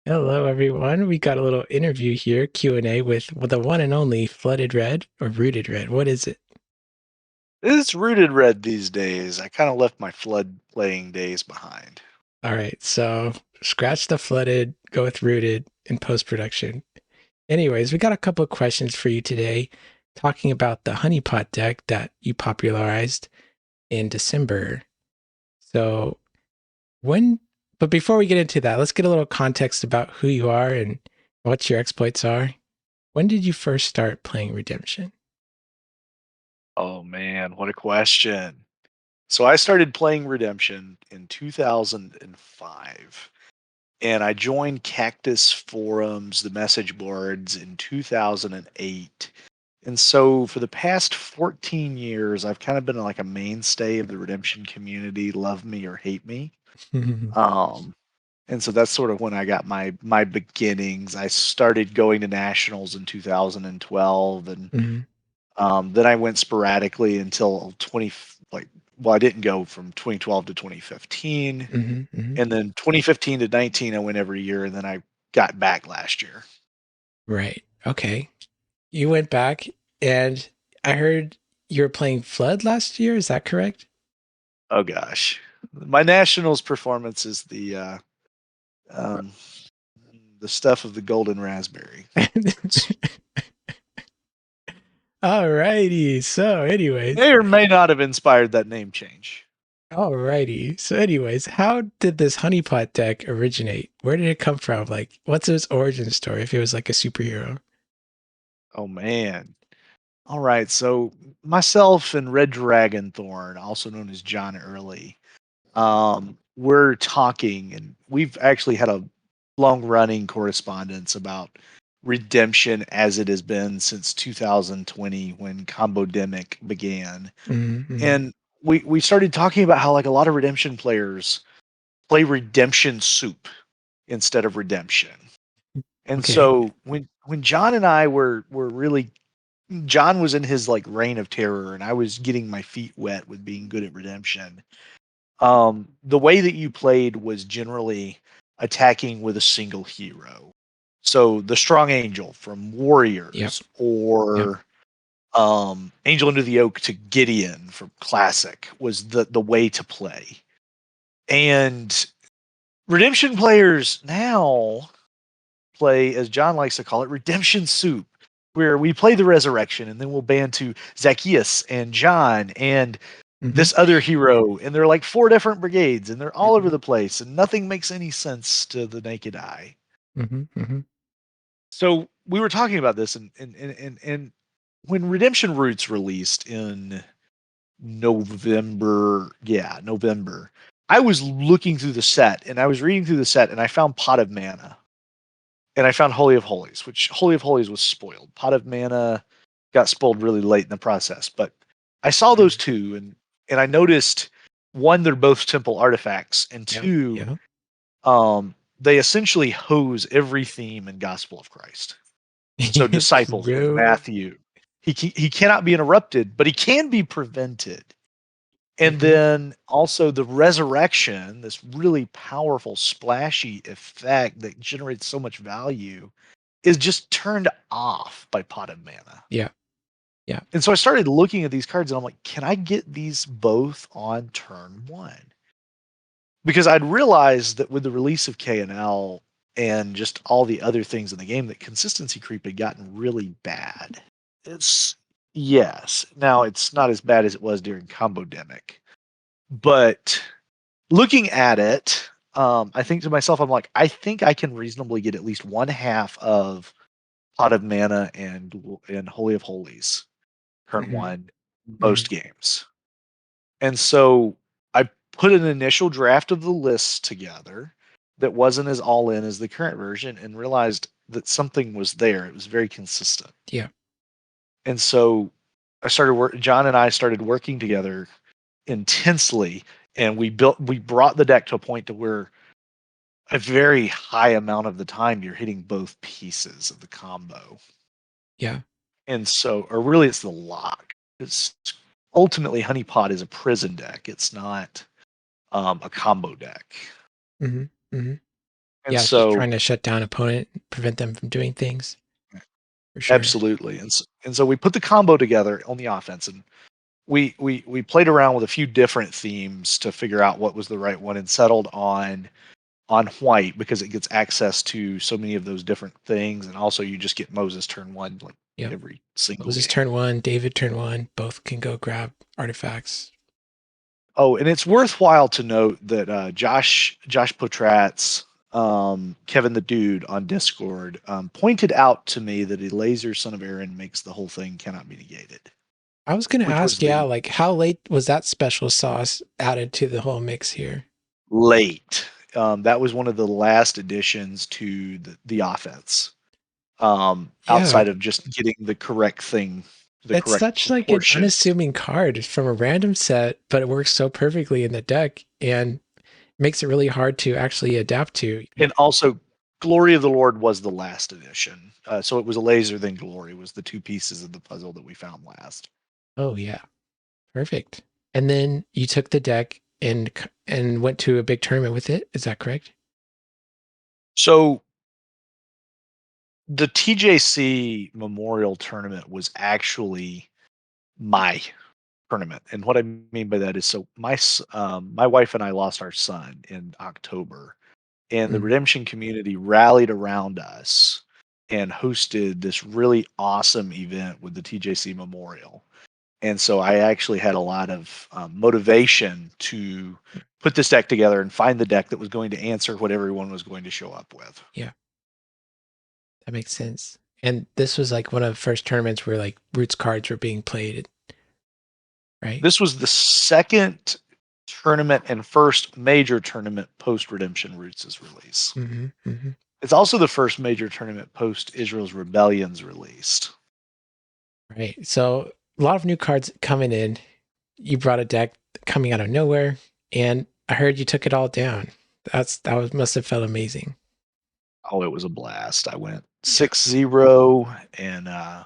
Hello, everyone. We got a little interview here, Q&A with the one and only Flooded Red or Rooted Red. What is it? It's rooted red these days. I kind of left my flood playing days behind. All right, so scratch the flooded, go with rooted in post-production. Anyways, we got a couple of questions for you today, talking about the HoneyPot deck that you popularized in December. So when, but before we get into that, let's get a little context about who you are and what your exploits are. When did you first start playing Redemption? Oh man, what a question. So I started playing Redemption in 2005 and I joined Cactus forums, the message boards in 2008. And so for the past 14 years, I've kind of been like a mainstay of the Redemption community, love me or hate me. Um, and so that's sort of when I got my beginnings. I started going to nationals in 2012, and Mhm, then I went sporadically until 20 like well, I didn't go from 2012 to 2015, mhm, mhm. and then 2015 to 19 I went every year, and then I got back last year. Right. Okay. You went back and I heard you were playing Flood last year. Is that correct? Oh gosh, my nationals performance is um, the stuff of the golden raspberry. It's Alrighty. So, anyways, may or may not have inspired that name change. how did this honeypot deck originate? Where did it come from? Like, what's its origin story if it was like a superhero? Oh man. All right, so myself and Red Dragon Thorn, also known as John Early, we're talking, and we've actually had a long-running correspondence about redemption as it has been since 2020 when Combodemic began, Mm-hmm. and we started talking about how like a lot of redemption players play redemption soup instead of redemption. And Okay. so when John and I were really John was in his like reign of terror, and I was getting my feet wet with being good at redemption. The way that you played was generally attacking with a single hero. So the strong angel from Yep. Warriors, Yep. or Angel Under the Oak to Gideon from Classic was the way to play. And redemption players now play, as John likes to call it, redemption soup, where we play the resurrection and then we'll ban to Zacchaeus and John and Mm-hmm. this other hero, and they're like four different brigades, and they're all over Mm-hmm. the place, and nothing makes any sense to the naked eye. Mm-hmm. Mm-hmm. So we were talking about this, and when Redemption Roots released in November, yeah, November, I was looking through the set, and I was reading through the set, and I found Pot of Mana, and I found Holy of Holies, which Holy of Holies was spoiled. Pot of Mana got spoiled really late in the process, but I saw those two, and I noticed one, they're both temple artifacts, and Yep. two, Yep. they essentially hose every theme in Gospel of Christ. So disciples with True. Matthew, he cannot be interrupted, but he can be prevented. And Mm-hmm. then also the resurrection, this really powerful splashy effect that generates so much value, is just turned off by Pot of Mana. Yeah. Yeah. And so I started looking at these cards and I'm like, can I get these both on turn one? Because I'd realized that with the release of KNL and just all the other things in the game, that consistency creep had gotten really bad. It's yes. Now it's not as bad as it was during Combodemic, but looking at it, I think to myself, I'm like, I think I can reasonably get at least one half of Pot of Mana and Holy of Holies turn Mm-hmm. one Mm-hmm. most games. And so I put an initial draft of the list together that wasn't as all in as the current version and realized that something was there. It was very consistent. Yeah. And so John and I started working together intensely, and we brought the deck to a point to where a very high amount of the time you're hitting both pieces of the combo. Yeah. And so, or really it's the lock. It's ultimately Honeypot is a prison deck. It's not a combo deck. Mm-hmm. Mm-hmm. And Yeah, just so trying to shut down opponent, prevent them from doing things, for sure. absolutely. And so we put the combo together on the offense, and we played around with a few different themes to figure out what was the right one, and settled on white because it gets access to so many of those different things, and also you just get Moses turn one like Yep. every single Moses game. turn 1, David turn 1, both can go grab artifacts. Oh, and it's worthwhile to note that Josh Potratz, Kevin the Dude on Discord, pointed out to me that a laser son of Aaron makes the whole thing cannot be negated, I was gonna which ask, was yeah, the like how late was that special sauce added to the whole mix here? late. That was one of the last additions to the offense. Yeah, Outside of just getting the correct thing, the it's correct such like an proportions. unassuming card from a random set, but it works so perfectly in the deck and makes it really hard to actually adapt to. And also, Glory of the Lord was the last edition. So it was a laser, then Glory was the two pieces of the puzzle that we found last. Oh yeah, perfect. And then you took the deck and went to a big tournament with it. Is that correct? So the TJC Memorial Tournament was actually my tournament, and what I mean by that is, so my wife and I lost our son in October, and the Mm, redemption community rallied around us and hosted this really awesome event with the TJC Memorial. And so I actually had a lot of motivation to put this deck together and find the deck that was going to answer what everyone was going to show up with. yeah, that makes sense. And this was like one of the first tournaments where like Roots cards were being played, right? This was the second tournament and first major tournament post Redemption Roots' release. Mm-hmm, mm-hmm. It's also the first major tournament post Israel's Rebellion's released. Right. So a lot of new cards coming in. You brought a deck coming out of nowhere, and I heard you took it all down. Must have felt amazing. Oh, it was a blast. I went Yeah. 6-0, and I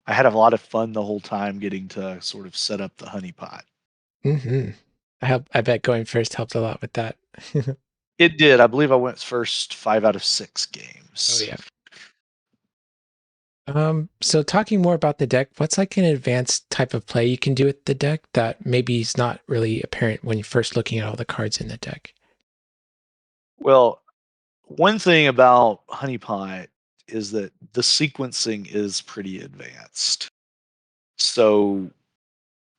had a lot of fun the whole time getting to sort of set up the HoneyPot. Mm-hmm. I bet going first helped a lot with that. It did. I believe I went first 5 out of 6 Oh games. yeah. So talking more about the deck, what's like an advanced type of play you can do with the deck that maybe is not really apparent when you're first looking at all the cards in the deck? Well, one thing about HoneyPot is that the sequencing is pretty advanced. So,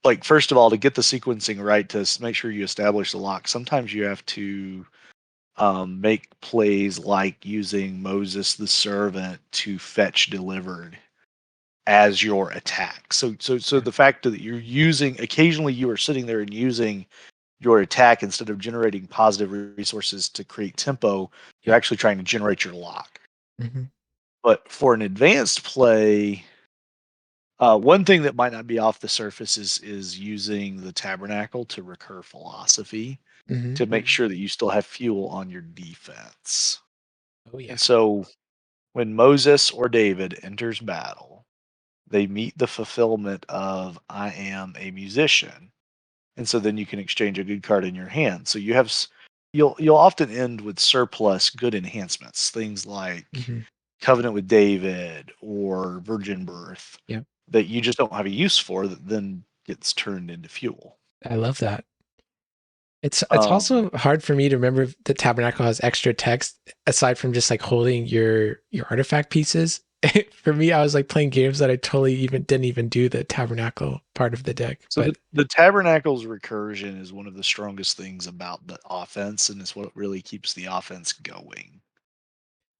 like, first of all, to get the sequencing right, to make sure you establish the lock, sometimes you have to make plays like using Moses the servant to fetch delivered as your attack. So Yeah. the fact that you're using, occasionally you are sitting there and using your attack instead of generating positive resources to create tempo, you're Yeah. actually trying to generate your lock. Mm-hmm. But for an advanced play, one thing that might not be off the surface is using the tabernacle to recur philosophy Mm-hmm. to make sure that you still have fuel on your defense. Oh yeah. And so when Moses or David enters battle, they meet the fulfillment of I am a musician. And so then you can exchange a good card in your hand. So you'll often end with surplus good enhancements, things like Mm-hmm. Covenant with David or Virgin Birth, Yeah. that you just don't have a use for, that then gets turned into fuel. I love that. It's Um, also hard for me to remember the tabernacle has extra text aside from just like holding your artifact pieces. For me, I was like playing games that I totally even didn't even do the tabernacle part of the deck. so But the Tabernacle's recursion is one of the strongest things about the offense, and it's what really keeps the offense going.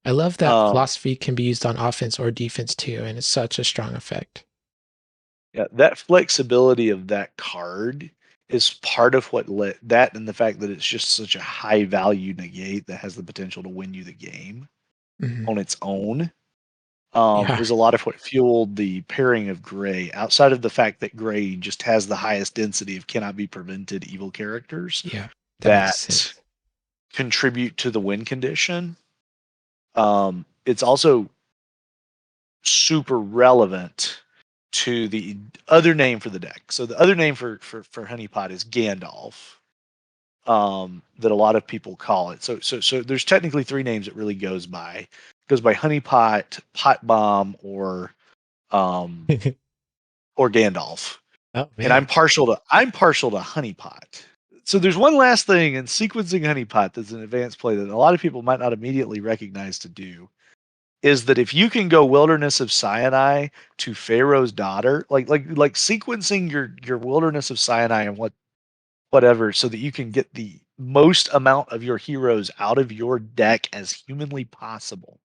I love that Um, philosophy can be used on offense or defense too, and it's such a strong effect. Yeah, that flexibility of that card is part of what let that, and the fact that it's just such a high value negate that has the potential to win you the game Hmm. on its own, Yeah, is a lot of what fueled the pairing of Gray. Outside of the fact that Gray just has the highest density of cannot be prevented evil characters yeah, that makes that sense. contribute to the win condition, it's also super relevant to the other name for the deck. So the other name for HoneyPot is Gandalf. that a lot of people call it. So there's technically three names it really goes by. It goes by Honeypot, Pot Bomb, um, or Gandalf. Oh And man. I'm partial to Honeypot. So there's one last thing in sequencing Honeypot that's an advanced play that a lot of people might not immediately recognize to do is that if you can go Wilderness of Sinai to Pharaoh's daughter, like sequencing your Wilderness of Sinai and whatever, so that you can get the most amount of your heroes out of your deck as humanly possible.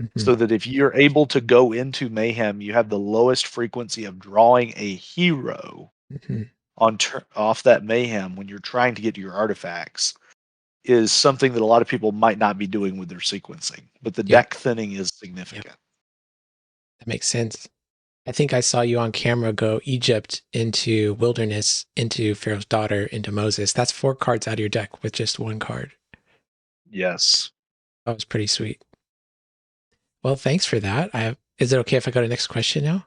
Mhm, So that if you're able to go into Mayhem, you have the lowest frequency of drawing a hero mhm. off that Mayhem when you're trying to get to your artifacts is something that a lot of people might not be doing with their sequencing. But the Yep. deck thinning is Yep. significant. That makes sense. I think I saw you on camera go Egypt into wilderness, into Pharaoh's daughter, into Moses. That's 4 cards out of your deck with just 1 card. Yes. That was pretty sweet. Well, thanks for that. Is it okay if I go to the next question now?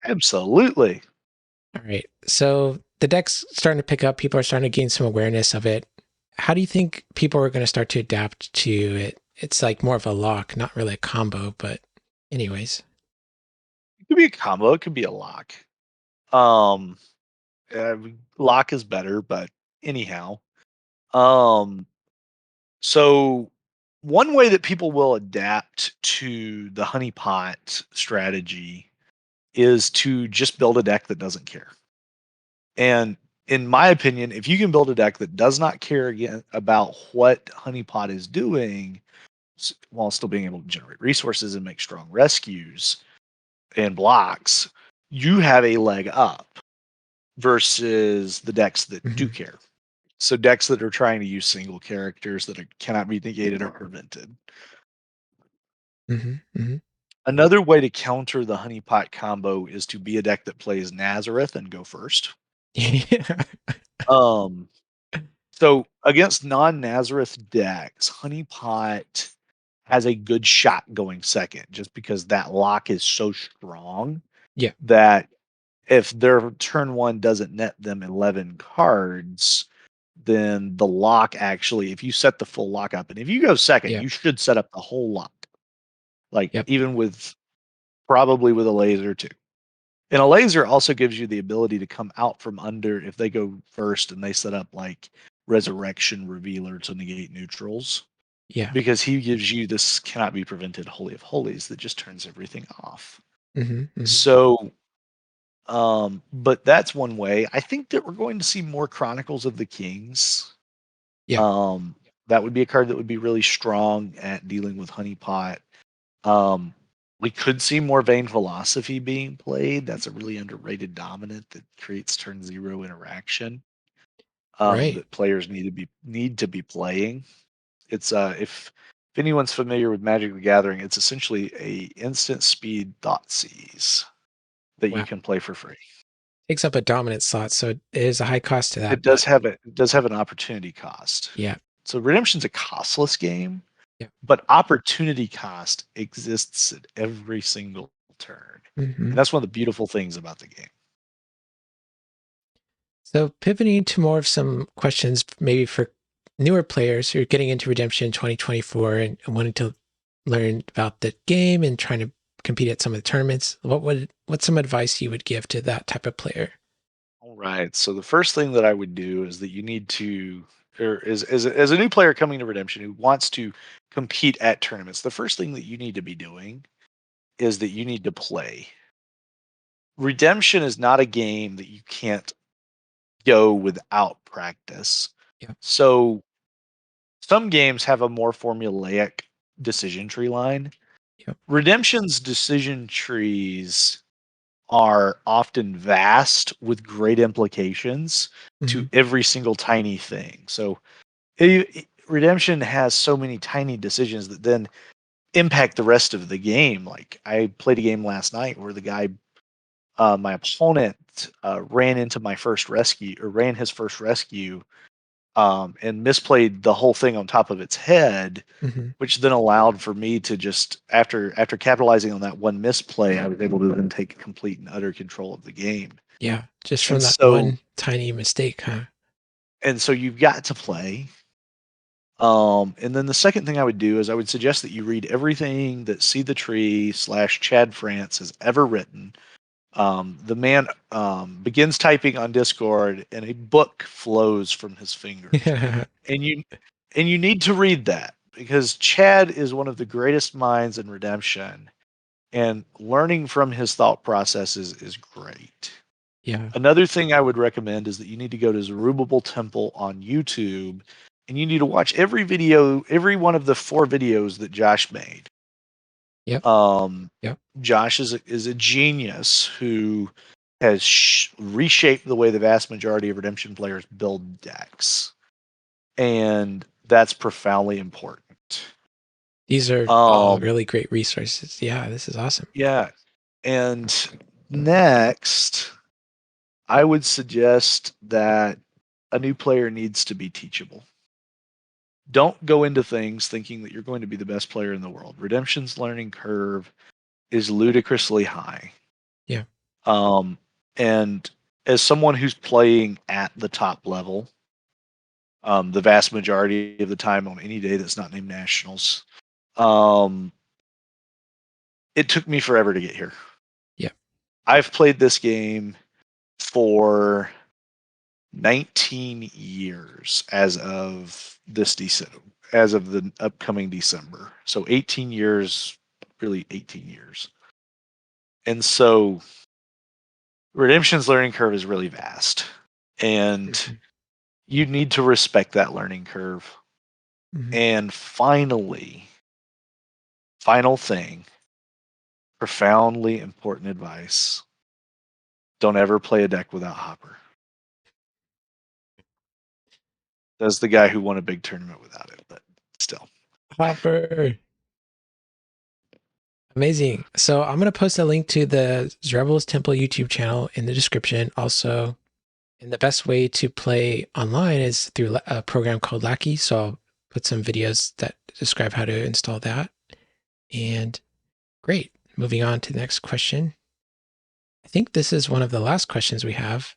Absolutely. All right. So the deck's starting to pick up. People are starting to gain some awareness of it. How do you think people are going to start to adapt to it? It's like more of a lock, not really a combo, but anyways. It could be a combo, it could be a lock. Um uh, Lock is better, but anyhow. Um so one way that people will adapt to the honeypot strategy is to just build a deck that doesn't care. And in my opinion, if you can build a deck that does not care again about what honeypot is doing while still being able to generate resources and make strong rescues and blocks, you have a leg up versus the decks that do Hmm. care. So decks that are trying to use single characters that cannot be negated or prevented. Hmm. Hmm. Another way to counter the honeypot combo is to be a deck that plays Nazareth and go first. Yeah. Um, so against non-Nazareth decks, honeypot has a good shot going second, just because that lock is so strong Yeah. that if their turn one doesn't net them 11 cards, then the lock actually, if you set the full lock up, and if you go second, Yeah. you should set up the whole lock, like Yep. even with probably with a laser too. And a laser also gives you the ability to come out from under if they go first and they set up like Resurrection Revealer to negate neutrals, Yeah. because he gives you this cannot be prevented Holy of Holies that just turns everything off. Hmm. Hmm. So but that's one way. I think that we're going to see more Chronicles of the Kings. Yeah. Um, that would be a card that would be really strong at dealing with Honeypot. Um, we could see more Vain Philosophy being played. That's a really underrated dominant that creates turn zero interaction. Right. That players need to be playing. It's if anyone's familiar with Magic the Gathering, it's essentially a instant speed Thoughtseize that you Wow. can play for free. Takes up a dominant slot, so it is a high cost to that, It but does have an opportunity cost. yeah. So Redemption's a costless game, Yeah. but opportunity cost exists at every single turn. Hmm. And that's one of the beautiful things about the game. So pivoting to more of some questions, maybe for newer players who are getting into Redemption 2024 and wanting to learn about the game and trying to compete at some of the tournaments, what's some advice you would give to that type of player? All right. So the first thing that I would do is that you need to, or as a new player coming to Redemption who wants to compete at tournaments, the first thing that you need to be doing is that you need to play. Redemption is not a game that you can't go without practice. Yeah. So some games have a more formulaic decision tree line. Yep. Redemption's decision trees are often vast with great implications Hmm. to every single tiny thing. So Redemption has so many tiny decisions that then impact the rest of the game. Like I played a game last night where the guy, my opponent, ran into my first rescue or ran his first rescue, and misplayed the whole thing on top of its head, Hmm. which then allowed for me to just after capitalizing on that one misplay, I was able to then take complete and utter control of the game. Yeah. Just from And that so one tiny mistake, huh? And so you've got to play. And then the second thing I would do is I would suggest that you read everything that See the Tree / Chad France has ever written. The man begins typing on Discord, and a book flows from his fingers. And you need to read that because Chad is one of the greatest minds in Redemption, and learning from his thought processes is great. Yeah. Another thing I would recommend is that you need to go to Zerubbabel Temple on YouTube, and you need to watch every video, every one of the 4 videos that Josh made. Yep. Um, Yep. Josh is a genius who has reshaped the way the vast majority of Redemption players build decks, and that's profoundly important. These are all Um, really great resources. Yeah, this is awesome. yeah, and next, I would suggest that a new player needs to be teachable. Don't go into things thinking that you're going to be the best player in the world. Redemption's learning curve is ludicrously high. Yeah. And as someone who's playing at the top level, the vast majority of the time on any day that's not named Nationals, it took me forever to get here. Yeah. I've played this game for 19 years as of this December, as of the upcoming December. So 18 years, really 18 years. And so Redemption's learning curve is really vast. And Mhm. you need to respect that learning curve. Mhm. And finally, final thing, profoundly important advice. Don't ever play a deck without Hopper. That's the guy who won a big tournament without it, but still. Hopper. Amazing. So I'm going to post a link to the Rebels Temple YouTube channel in the description. Also, and the best way to play online is through a program called Lackey. So I'll put some videos that describe how to install that. And great. Moving on to the next question. I think this is one of the last questions we have.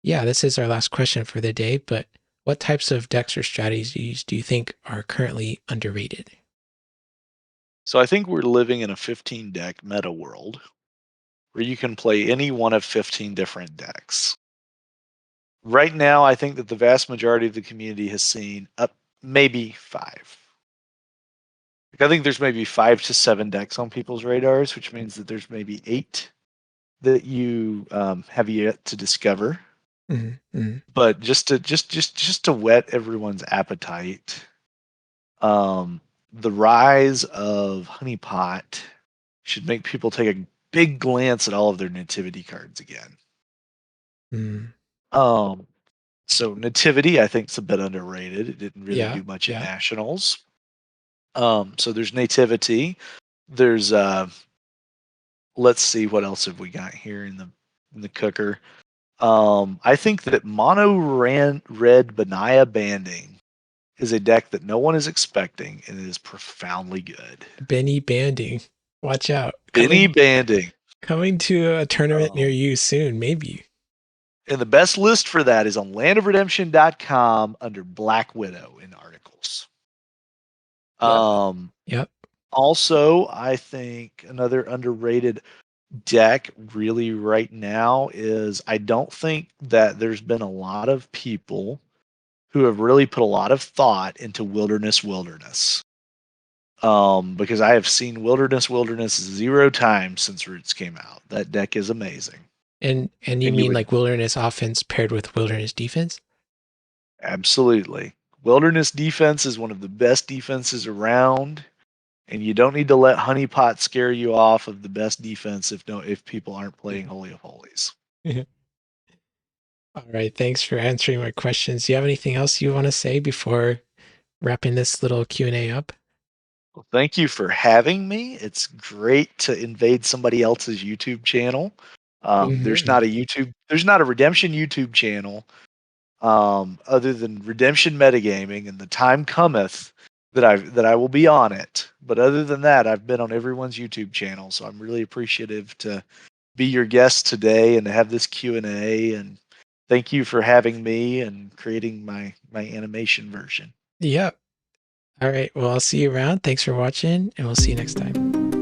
Yeah, this is our last question for the day, but what types of decks or strategies do you think are currently underrated? So I think we're living in a 15 deck meta world where you can play any one of 15 different decks. Right now, I think that the vast majority of the community has seen up maybe 5. Like, I think there's maybe 5 to 7 decks on people's radars, which means that there's maybe 8 that you have yet to discover. Mm-hmm. But just to whet everyone's appetite, the rise of HoneyPot should make people take a big glance at all of their nativity cards again. Mm. Um, so nativity, I think, is a bit underrated. It didn't really Yeah, do much at yeah. nationals. So there's nativity. There's let's see what else have we got here in the cooker. I think that mono red Benaya banding is a deck that no one is expecting and it is profoundly good. Benny Banding. Watch out. Benny banding. Coming to a tournament near Um, you soon, maybe. and the best list for that is on landofredemption.com under Black Widow in articles. Yep. Um, Yep. Also, I think another underrated deck really right now is I don't think that there's been a lot of people who have really put a lot of thought into Wilderness. Because I have seen Wilderness 0 times since Roots came out. That deck is amazing. And you And you mean would like wilderness offense paired with wilderness defense? absolutely. Wilderness defense is one of the best defenses around. And you don't need to let HoneyPot scare you off of the best defense if people aren't playing Holy of Holies. All right. Thanks for answering my questions. Do you have anything else you want to say before wrapping this little Q&A up? Well, thank you for having me. It's great to invade somebody else's YouTube channel. Mm-hmm. There's not a Redemption YouTube channel other than Redemption Metagaming, and the time cometh that I will be on it. But other than that, I've been on everyone's YouTube channel, so I'm really appreciative to be your guest today and to have this Q&A. And Thank you for having me and creating my animation version. Yep. All right. Well, I'll see you around. Thanks for watching, and we'll see you next time.